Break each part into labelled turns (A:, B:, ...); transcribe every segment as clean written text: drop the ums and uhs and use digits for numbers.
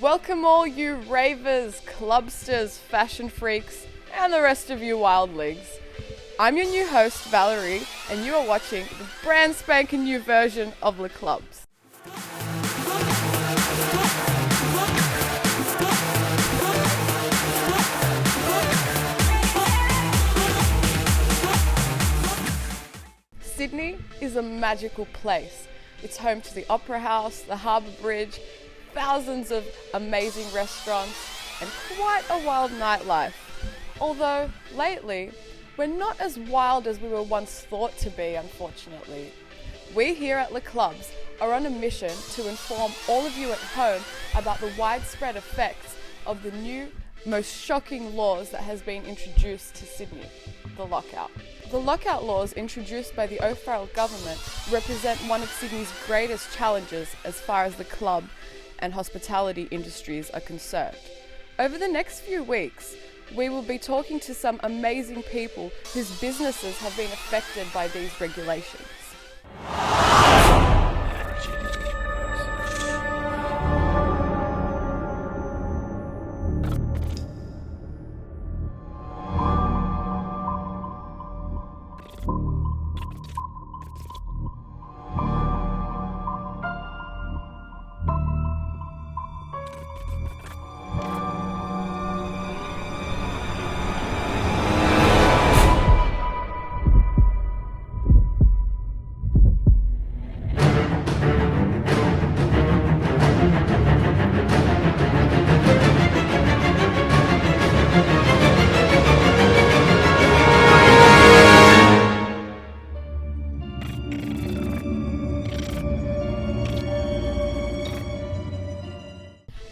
A: Welcome all you ravers, clubsters, fashion freaks, and the rest of you wildlings. I'm your new host, Valerie, and you are watching the brand spanking new version of LeclubZ. Sydney is a magical place. It's home to the Opera House, the Harbour Bridge, thousands of amazing restaurants, and quite a wild nightlife. Although, lately, we're not as wild as we were once thought to be, unfortunately. We here at LeclubZ are on a mission to inform all of you at home about the widespread effects of the new, most shocking laws that has been introduced to Sydney, the lockout. The lockout laws introduced by the O'Farrell government represent one of Sydney's greatest challenges as far as the club and hospitality industries are concerned. Over the next few weeks, we will be talking to some amazing people whose businesses have been affected by these regulations.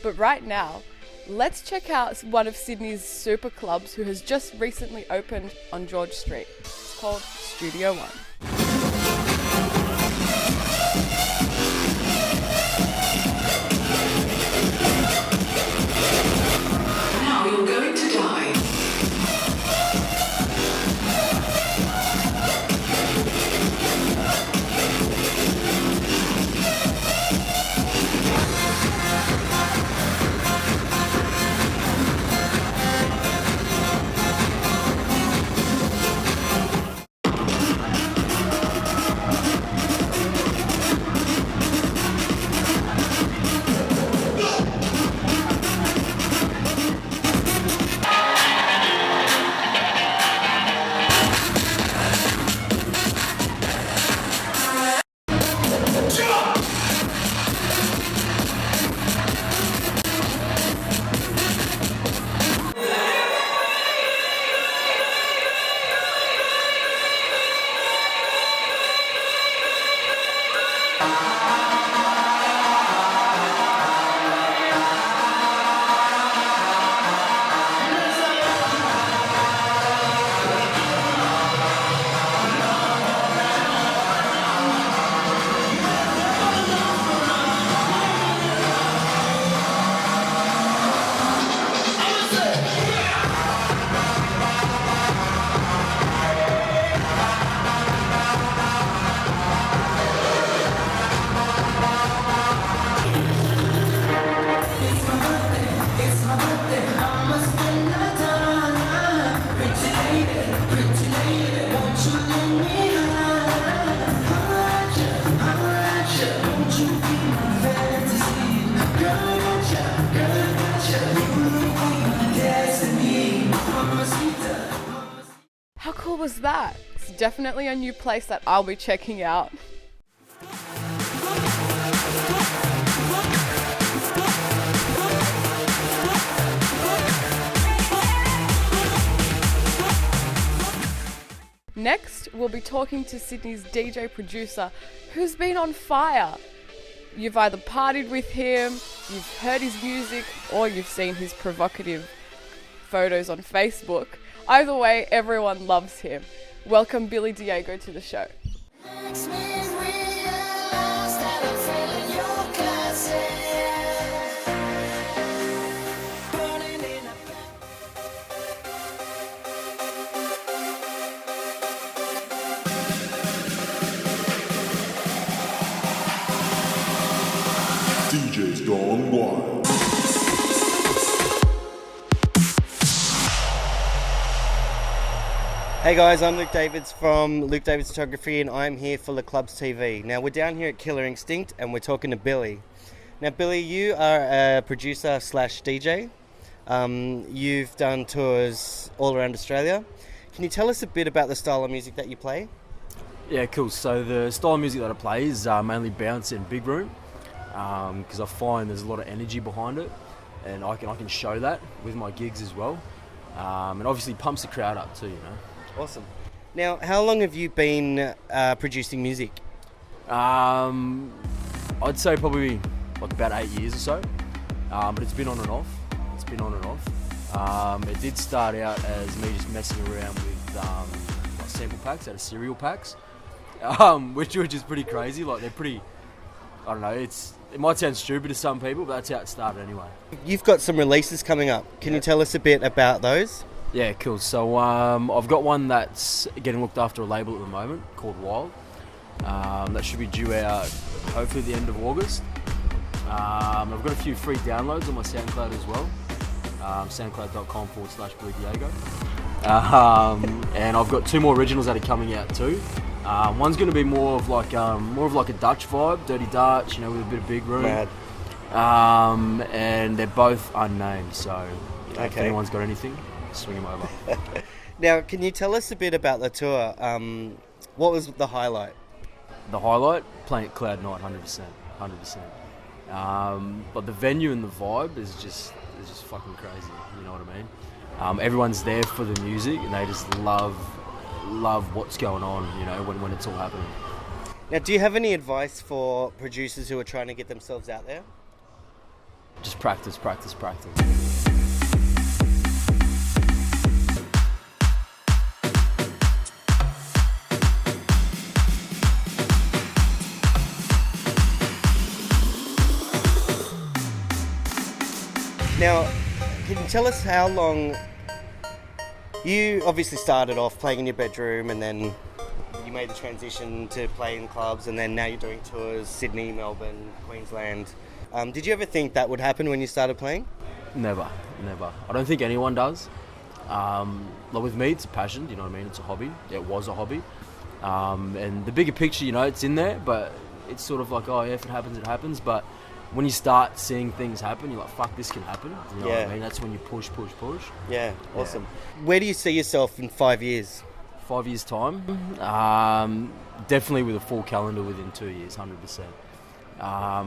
A: But right now, let's check out one of Sydney's super clubs who has just recently opened on George Street. It's called Studio One.
B: Now you're going to die.
A: How cool was that? It's definitely a new place that I'll be checking out. Next, we'll be talking to Sydney's DJ producer who's been on fire. You've either partied with him, you've heard his music, or you've seen his provocative photos on Facebook. Either way, everyone loves him. Welcome Billy Diego to the show.
C: DJ's gone wild. Hey guys, I'm Luke Davids from Luke Davids Photography, and I'm here for LeclubZ TV. Now we're down here at Killer Instinct and we're talking to Billy. Now Billy, you are a producer slash DJ. You've done tours all around Australia. Can you tell us a bit about the style of music that you play?
D: Yeah, cool. So the style of music that I play is mainly bounce and big room, because I find there's a lot of energy behind it, and I can show that with my gigs as well, and obviously pumps the crowd up too, you know.
C: Awesome. Now, how long have you been producing music?
D: I'd say probably like about 8 years or so, but it's been on and off. It did start out as me just messing around with like sample packs out of cereal packs, which is pretty crazy. Like they're pretty, I don't know, it might sound stupid to some people, but that's how it started anyway.
C: You've got some releases coming up. Can you tell us a bit about those?
D: Yeah, cool. So I've got one that's getting looked after a label at the moment called Wild. That should be due out hopefully the end of August. I've got a few free downloads on my SoundCloud as well. SoundCloud.com/Billy Diego. And I've got 2 more originals that are coming out too. One's going to be more of like a Dutch vibe, dirty Dutch, you know, with a bit of big room.
C: Mad.
D: And they're both unnamed, so if anyone's got anything, swing them over.
C: Now, can you tell us a bit about the tour? What was the highlight?
D: The highlight, playing at Cloud Night, 100%. But the venue and the vibe is just fucking crazy. You know what I mean? Everyone's there for the music, and they just love what's going on. You know, when it's all happening.
C: Now, do you have any advice for producers who are trying to get themselves out there?
D: Just practice.
C: Now, can you tell us how long... You obviously started off playing in your bedroom, and then you made the transition to play in clubs, and then now you're doing tours, Sydney, Melbourne, Queensland. Did you ever think that would happen when you started playing?
D: Never. I don't think anyone does. Like with me, it's a passion, you know what I mean? It's a hobby. It was a hobby. And the bigger picture, you know, it's in there, but it's sort of like, oh yeah, if it happens, it happens. But when you start seeing things happen, you're like, fuck, this can happen. You know what I mean? That's when you push.
C: Yeah, awesome. Where do you see yourself in 5 years?
D: 5 years' time? Definitely with a full calendar within 2 years, 100%.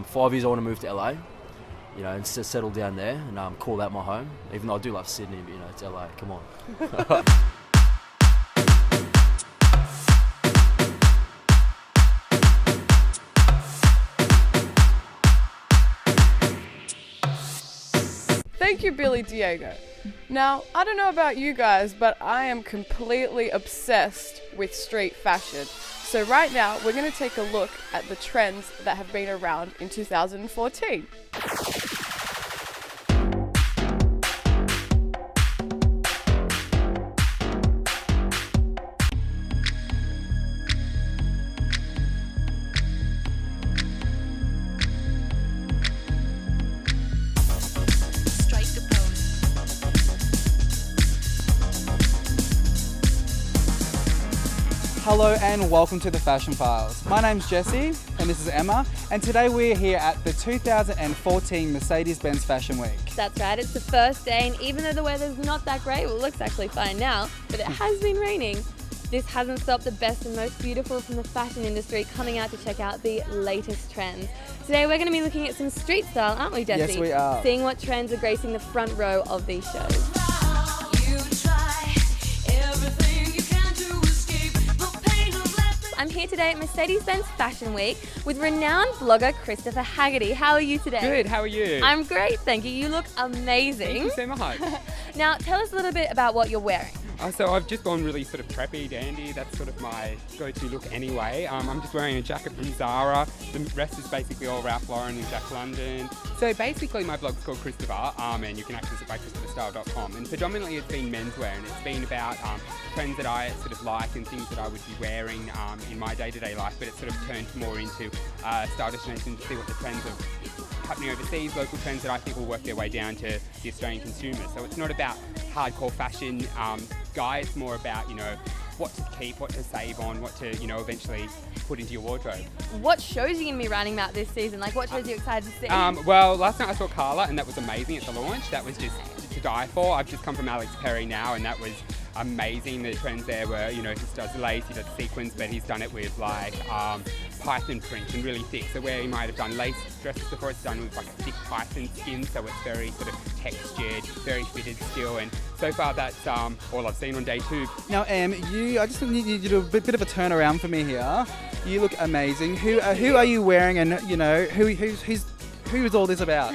D: 5 years, I want to move to LA, you know, and settle down there and call that my home. Even though I do love Sydney, but, you know, it's LA, come on.
A: Thank you, Billy Diego. Now, I don't know about you guys, but I am completely obsessed with street fashion. So right now, we're going to take a look at the trends that have been around in 2014.
E: Hello and welcome to the Fashion Files. My name's Jesse and this is Emma, and today we're here at the 2014 Mercedes-Benz Fashion Week.
F: That's right, it's the first day, and even though the weather's not that great, well, it looks actually fine now, but it has been raining. This hasn't stopped the best and most beautiful from the fashion industry coming out to check out the latest trends. Today we're going to be looking at some street style, aren't we, Jesse?
E: Yes, we are.
F: Seeing what trends are gracing the front row of these shows. I'm here today at Mercedes-Benz Fashion Week with renowned blogger Christopher Haggerty. How are you today?
G: Good, how are you?
F: I'm great, thank you. You look amazing.
G: Thank you so much.
F: Now, tell us a little bit about what you're wearing.
G: So I've just gone really sort of preppy, dandy. That's sort of my go-to look anyway. I'm just wearing a jacket from Zara. The rest is basically all Ralph Lauren and Jack London. So basically my blog's called Christopher, and you can access it by christopherstyle.com. And predominantly it's been menswear, and it's been about trends that I sort of like and things that I would be wearing in my day-to-day life. But it's sort of turned more into style destination to see what the trends are happening overseas, local trends that I think will work their way down to the Australian consumer. So it's not about hardcore fashion guy, it's more about, you know, what to keep, what to save on, what to, eventually put into your wardrobe.
F: What shows are you going to be running about this season? Like, what shows are you excited to see?
G: Well, last night I saw Carla, and that was amazing at the launch. That was just to die for. I've just come from Alex Perry now, and that was amazing. The trends there were, he does lace, he does sequins, but he's done it with python print and really thick. So where he might have done lace dresses before, it's done with like a thick python skin, so it's very sort of textured, very fitted still. And so far that's all I've seen on day 2.
E: Now, I just need you to do a bit of a turnaround for me here. You look amazing. Who are you wearing, and who is all this about?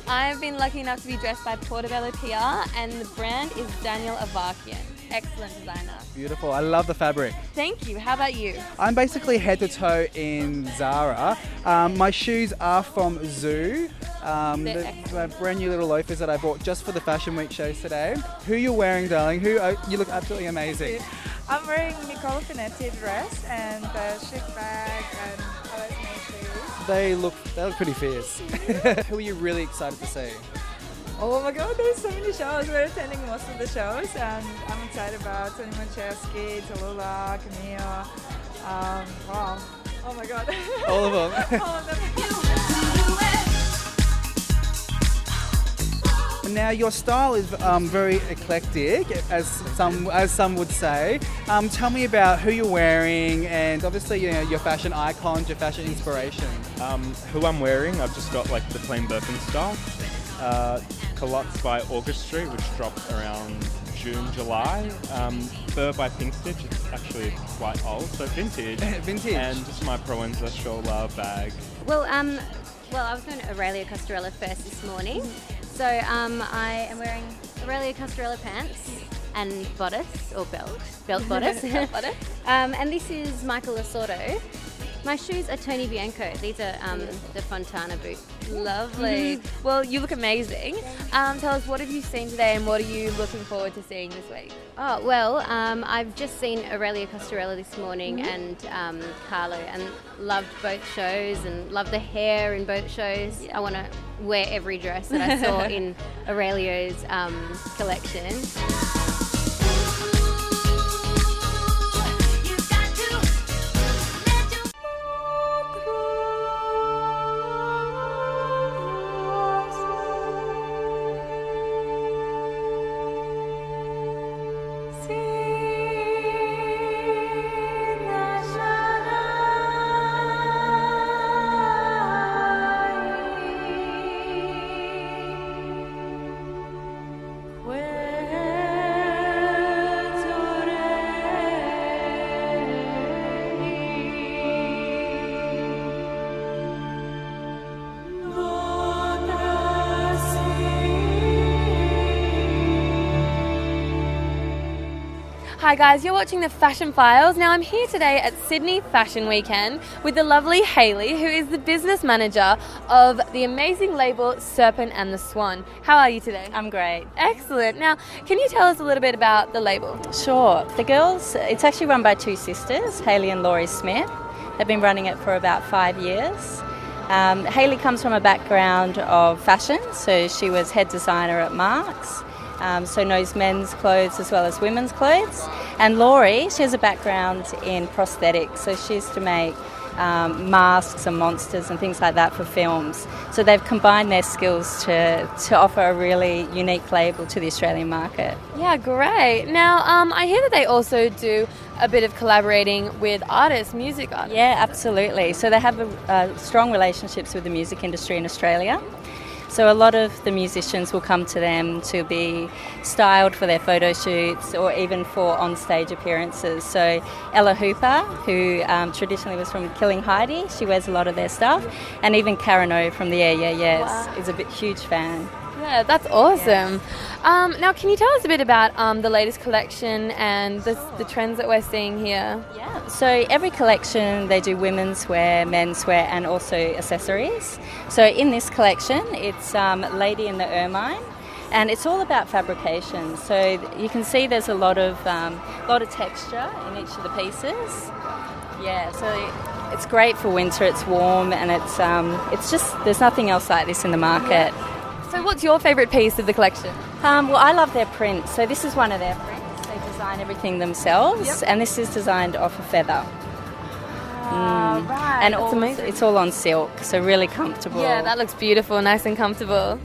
F: I've been lucky enough to be dressed by Portobello PR, and the brand is Daniel Avakian. Excellent designer.
E: Beautiful. I love the fabric.
F: Thank you. How about you?
E: I'm basically head to toe in Zara. My shoes are from Zoo. My brand new little loafers that I bought just for the Fashion Week shows today. Who you wearing, darling? You look absolutely amazing.
H: I'm wearing Nicola Finetti dress and a chic bag and LS shoes.
E: They look pretty fierce. Who are you really excited to see?
H: Oh my god, there's so many shows. We're attending most of the shows, and I'm excited about Tony Manchevsky, Tallulah, Camille. Wow. Oh my god.
E: All of them.
H: All of them.
E: Now your style is very eclectic, as some would say. Tell me about who you're wearing, and obviously your fashion icons, your fashion inspiration.
I: Who I'm wearing, I've just got like the plain Birkenstock, Clubz by August Street, which dropped around June, July. Fur by Pink Stitch, it's actually quite old, so vintage.
E: Vintage.
I: And just my Proenza Shola bag.
J: Well, I was going to Aurelia Costarella first this morning. So I am wearing Aurelia Costarella pants and bodice, or belt bodice. And this is Michael Assorto. My shoes are Tony Bianco. These are the Fontana boots.
F: Lovely. Well, you look amazing. Tell us, what have you seen today, and what are you looking forward to seeing this week?
J: Oh, well, I've just seen Aurelia Costarella this morning and Carlo, and loved both shows and loved the hair in both shows. I want to wear every dress that I saw in Aurelio's collection.
F: Hi guys, you're watching the Fashion Files. Now I'm here today at Sydney Fashion Weekend with the lovely Hayley, who is the business manager of the amazing label Serpent and the Swan. How are you today?
K: I'm great.
F: Excellent. Now, can you tell us a little bit about the label?
K: Sure. The girls, it's actually run by two sisters, Hayley and Laurie Smith. They've been running it for about 5 years. Hayley comes from a background of fashion, so she was head designer at Marks. So knows men's clothes as well as women's clothes. And Laurie, she has a background in prosthetics, so she used to make masks and monsters and things like that for films. So they've combined their skills to offer a really unique label to the Australian market.
F: Yeah, great. Now, I hear that they also do a bit of collaborating with artists, music artists.
K: Yeah, absolutely. So they have strong relationships with the music industry in Australia. So a lot of the musicians will come to them to be styled for their photo shoots or even for on-stage appearances. So Ella Hooper, who traditionally was from Killing Heidi, she wears a lot of their stuff. And even Karen O from the Yeah Yeah Yeahs
F: Wow.
K: is a huge fan.
F: Yeah, that's awesome. Now, can you tell us a bit about the latest collection and the trends that we're seeing here?
K: Yeah, so every collection they do women's wear, men's wear and also accessories. So in this collection it's Lady in the Ermine, and it's all about fabrication. So you can see there's a lot of texture in each of the pieces. Yeah, so it's great for winter, it's warm, and it's just, there's nothing else like this in the market.
F: So what's your favourite piece of the collection?
K: Well, I love their prints. So this is one of their prints. They design everything themselves, and this is designed off a feather.
F: Right.
K: And
F: That's amazing.
K: it's all on silk, so really comfortable.
F: Yeah, that looks beautiful, nice and comfortable.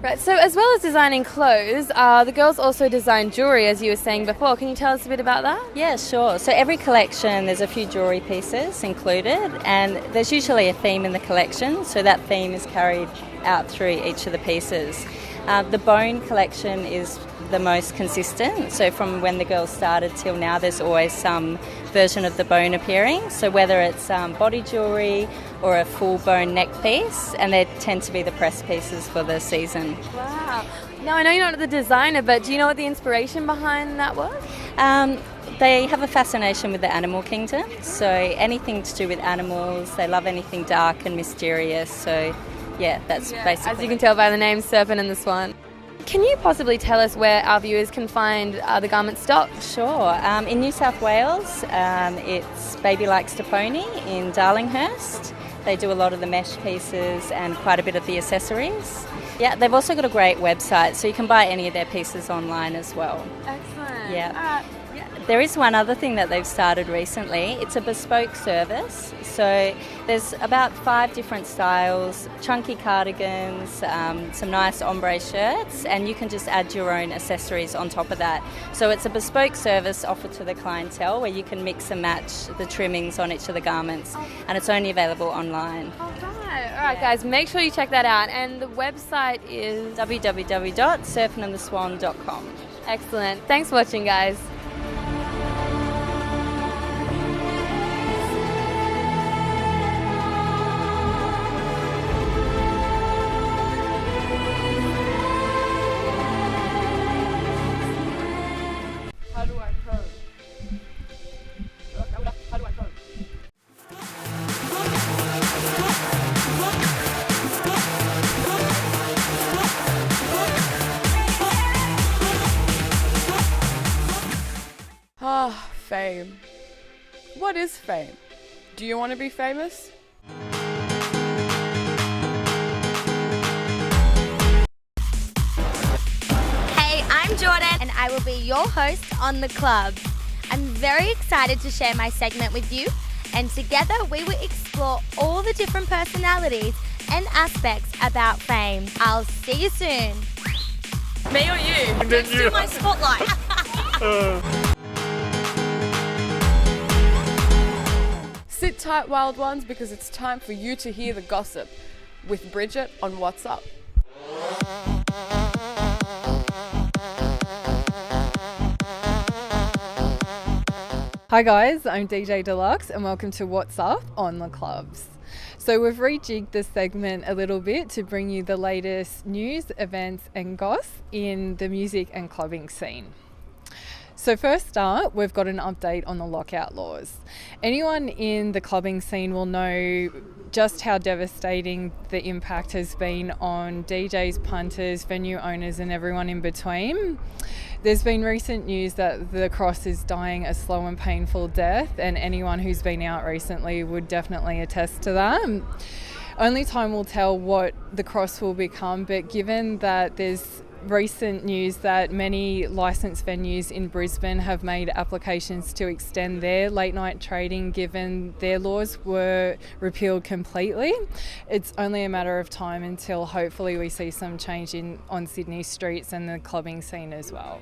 F: Right, so as well as designing clothes, the girls also design jewellery, as you were saying before. Can you tell us a bit about that?
K: Yeah, sure. So every collection, there's a few jewellery pieces included, and there's usually a theme in the collection, so that theme is carried out through each of the pieces. The bone collection is the most consistent, so from when the girls started till now, there's always some version of the bone appearing. So whether it's body jewellery or a full bone neck piece, and they tend to be the press pieces for the season.
F: Wow. Now, I know you're not the designer, but do you know what the inspiration behind that was?
K: They have a fascination with the animal kingdom, so anything to do with animals, they love anything dark and mysterious, so yeah, that's basically.
F: As you can tell by the name, Serpent and the Swan. Can you possibly tell us where our viewers can find the garment stock?
K: Sure. In New South Wales, it's Baby Likes to Pony in Darlinghurst. They do a lot of the mesh pieces and quite a bit of the accessories. Yeah, they've also got a great website, so you can buy any of their pieces online as well.
F: Excellent.
K: Yeah. There is one other thing that they've started recently. It's a bespoke service. So there's about 5 different styles, chunky cardigans, some nice ombre shirts, and you can just add your own accessories on top of that. So it's a bespoke service offered to the clientele where you can mix and match the trimmings on each of the garments, and it's only available online.
F: All right, guys, make sure you check that out. And the website is
K: www.serpentandtheswan.com.
F: Excellent. Thanks for watching, guys.
A: How do I code? How do I code? Fame. What is fame? Do you want to be famous?
L: Hey, I'm Jordan, and I will be your host on the Club. I'm very excited to share my segment with you, and together we will explore all the different personalities and aspects about fame. I'll see you soon.
F: Me or you?
L: Let's do my spotlight.
A: Sit tight, wild ones, because it's time for you to hear the gossip with Bridget on What's Up. Hi guys, I'm DJ Deluxe and welcome to What's Up on LeclubZ. So we've rejigged this segment a little bit to bring you the latest news, events and goss in the music and clubbing scene. So first up, we've got an update on the lockout laws. Anyone in the clubbing scene will know just how devastating the impact has been on DJs, punters, venue owners and everyone in between. There's been recent news that the Cross is dying a slow and painful death, and anyone who's been out recently would definitely attest to that. Only time will tell what the Cross will become, but given that there's recent news that many licensed venues in Brisbane have made applications to extend their late night trading given their laws were repealed completely, it's only a matter of time until hopefully we see some change on Sydney streets and the clubbing scene as well.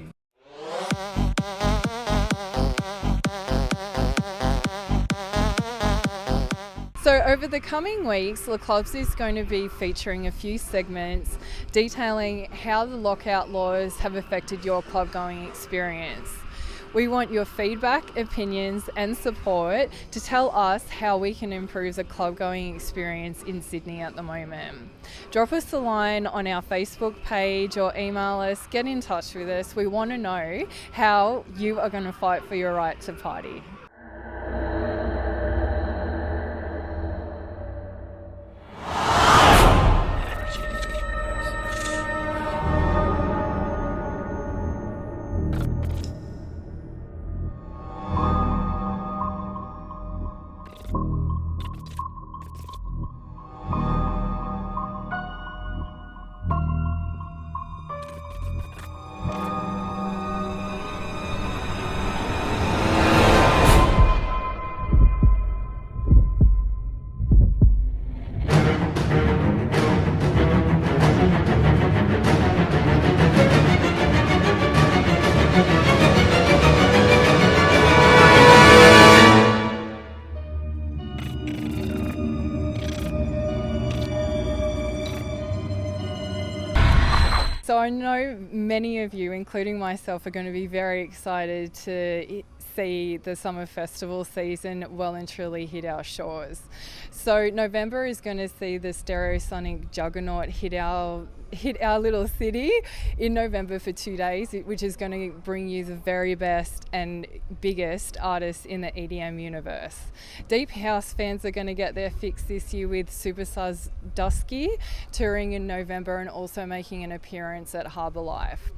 A: So over the coming weeks, LeclubZ is going to be featuring a few segments detailing how the lockout laws have affected your club going experience. We want your feedback, opinions and support to tell us how we can improve the club going experience in Sydney at the moment. Drop us a line on our Facebook page or email us, get in touch with us. We want to know how you are going to fight for your right to party.
M: So I know many of you, including myself, are going to be very excited to see the summer festival season well and truly hit our shores. So November is going to see the Stereosonic juggernaut hit our little city in November for 2 days, which is going to bring you the very best and biggest artists in the EDM universe. Deep House fans are going to get their fix this year with Superstars Dusky touring in November and also making an appearance at Harbour Life.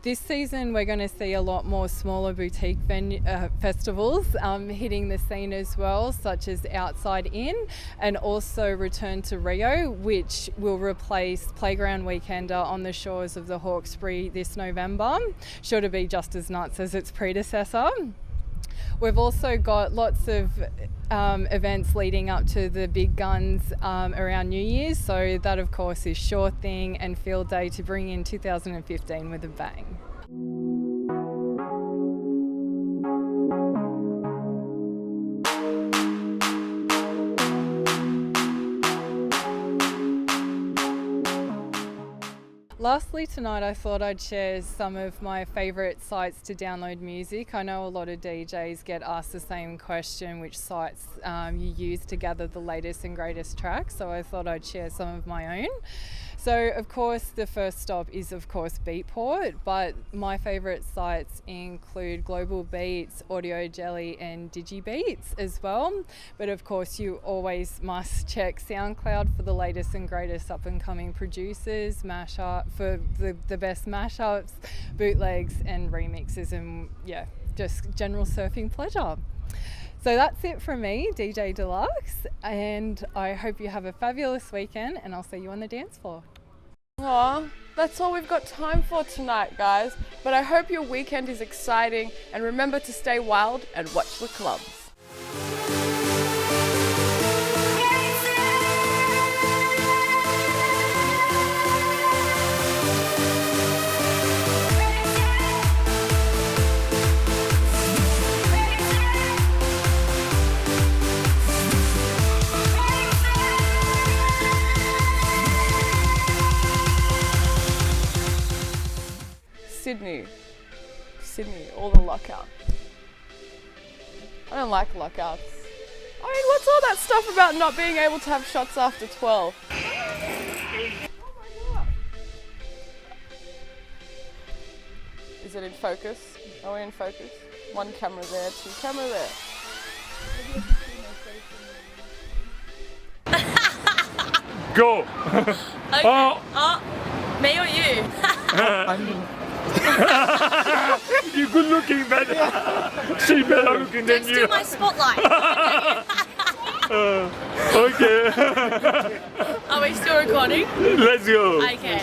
M: This season we're going to see a lot more smaller boutique festivals hitting the scene as well, such as Outside In, and also Return to Rio, which will replace Playground Weekender on the shores of the Hawkesbury this November, sure to be just as nuts as its predecessor. We've also got lots of events leading up to the big guns around New Year's, so that of course is Sure Thing and Field Day to bring in 2015 with a bang. Lastly tonight I thought I'd share some of my favourite sites to download music. I know a lot of DJs get asked the same question, which sites you use to gather the latest and greatest tracks, so I thought I'd share some of my own. So of course the first stop is of course Beatport, but my favourite sites include Global Beats, Audio Jelly and Digibeats as well. But of course you always must check SoundCloud for the latest and greatest up and coming producers, mashup for the best mashups, bootlegs and remixes, and yeah, just general surfing pleasure. So that's it from me, DJ Deluxe, and I hope you have a fabulous weekend and I'll see you on the dance floor.
A: Aw, that's all we've got time for tonight, guys. But I hope your weekend is exciting, and remember to stay wild and watch the clubs. Sydney, all the lockouts. I don't like lockouts. I mean, what's all that stuff about not being able to have shots after 12? Oh my God. Is it in focus? Are we in focus? One camera there, two camera there.
N: Go!
O: Okay. Oh, me or you?
N: You're good looking, man. She's better looking than you.
O: Steal my spotlight.
N: Okay.
O: Are we still recording?
N: Let's go.
O: Okay.